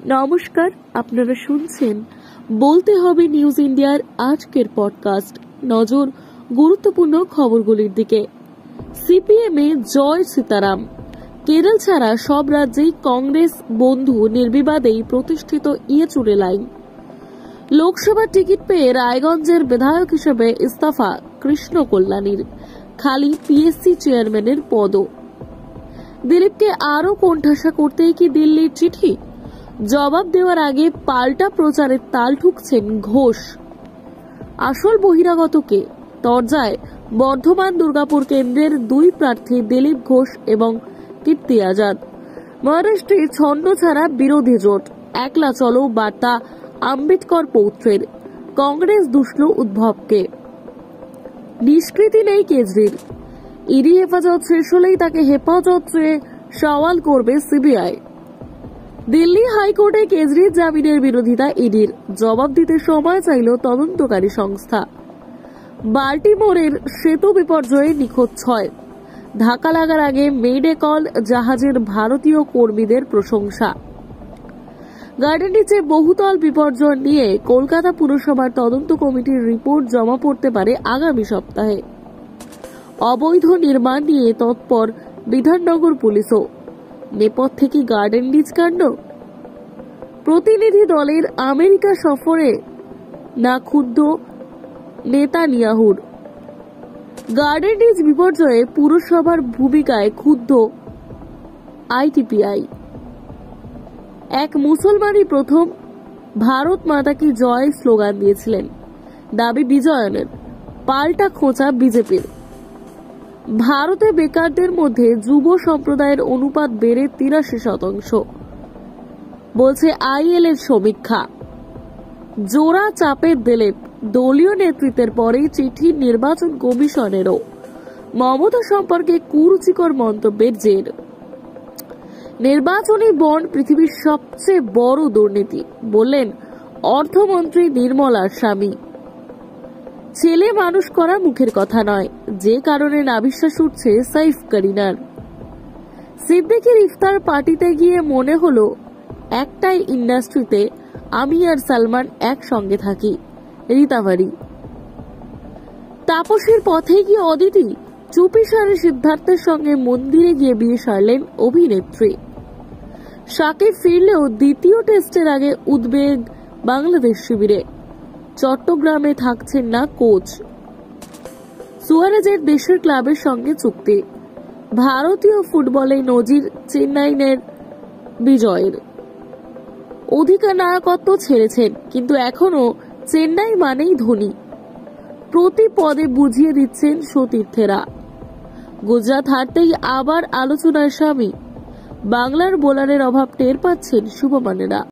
নমস্কার, আপনারা শুনছেন বলতে হবে নিউজ ইন্ডিয়ার আজকের পডকাস্ট। নজর গুরুত্বপূর্ণ খবরগুলির দিকে। সিপিএম এ জয় সীতারাম। কেরল ছাড়া সব রাজ্যেই কংগ্রেস বন্ধু নির্বিবাদেই প্রতিষ্ঠিত ইয়েচুরি লাইন। লোকসভার টিকিট পেয়ে রায়গঞ্জের বিধায়ক হিসেবে ইস্তফা কৃষ্ণ কল্যাণীর, খালি পিএসসি চেয়ারম্যানের পদও। দিলীপকে আরও কোণঠাসা করতেই কি দিল্লির চিঠি? জবাব দেওয়ার আগে পাল্টা প্রচারের তাল ঠুকছেন ঘোষ। আসল বহিরাগত কে? তরজায় বর্ধমান দুর্গাপুর কেন্দ্রের দুই প্রার্থী দিলীপ ঘোষ এবং কীর্তি আজাদ। মহারাষ্ট্রে ছন্দ ছাড়া বিরোধী জোট। একলা চলো বার্তা আম্বেদকর পৌত্রের। কংগ্রেস দুষল উদ্ভবকে। নিষ্কৃতি নেই কেজরির। ইডি হেফাজত শেষ হলেই তাকে হেফাজত চেয়ে সওয়াল করবে সিবিআই। দিল্লি হাইকোর্টে কেজরির জামিনের বিরোধিতা ইডির, জবাব দিতে সময় চাইল তদন্তকারী সংস্থা। বাল্টিমোরের সেতু বিপর্যয়ে নিখোঁজ 6। ধাক্কা লাগার আগে মেডে কল জাহাজের ভারতীয় কর্মীদের প্রশংসা। গার্ডেন রিচে বহুতল বিপর্যয় নিয়ে কলকাতা পুরসভার তদন্ত কমিটির রিপোর্ট জমা পড়তে পারে আগামী সপ্তাহে। অবৈধ নির্মাণ নিয়ে তৎপর বিধাননগর পুলিশও। নেপথ্যে কি গার্ডেন রিচ কাণ্ড? প্রতিনিধি দলের আমেরিকা সফরে না ক্ষুব্ধ নেতানিয়াহুর? গার্ডেন রিচ বিপর্যয়ে পুরসভার ভূমিকায় ক্ষুব্ধ আইটিপিআই। এক মুসলমানই প্রথম ভারত মাতা কি জয় স্লোগান দিয়েছিলেন, দাবি বিজয়নের। পাল্টা খোঁচা বিজেপির। ভারতে বেকারদের মধ্যে যুব সম্প্রদায়ের অনুপাত বেড়ে 83%, বলছে আইএল এর সমীক্ষা। জোড়া চাপে দিলীপ। দলীয় নেতৃত্বের পরেই চিঠি নির্বাচন কমিশনেরও। মমতা সম্পর্কে কুরুচিকর মন্তব্যের জের। নির্বাচনী বন্ড পৃথিবীর সবচেয়ে বড় দুর্নীতি, বললেন অর্থমন্ত্রী নির্মলার স্বামী। ছেলে মানুষ করা মুখের কথা নয়, যে কারণে নাবিশ্বাস উঠছে সাইফ করিনার। সিদ্দিকির ইফতার পার্টিতে গিয়ে মনে হলো একটাই ইন্ডাস্ট্রিতে আমি আর সালমান একসঙ্গে থাকি। রীতাভারি। তাপসের পথে গিয়ে অদিতি। চুপিসারে সিদ্ধার্থের সঙ্গে মন্দিরে গিয়ে বিয়ে সারলেন অভিনেত্রী। সাকিব ফিরলেও দ্বিতীয় টেস্টের আগে উদ্বেগ বাংলাদেশ শিবিরে। চট্টগ্রামে থাকছেন না কোচ। সুয়ারেজের দেশের ক্লাবের সঙ্গে চুক্তি। ভারতীয় ফুটবলে নজির চেন্নাইয়ের বিজয়ের। অধিনায়কত্ব ছেড়েছেন, কিন্তু এখনো চেন্নাই মানেই ধোনি। প্রতি পদে বুঝিয়ে দিচ্ছেন সতীর্থেরা। গুজরাট হারতেই আবার আলোচনার স্বামী। বাংলার বোলারের অভাব টের পাচ্ছেন শুভমানেরা।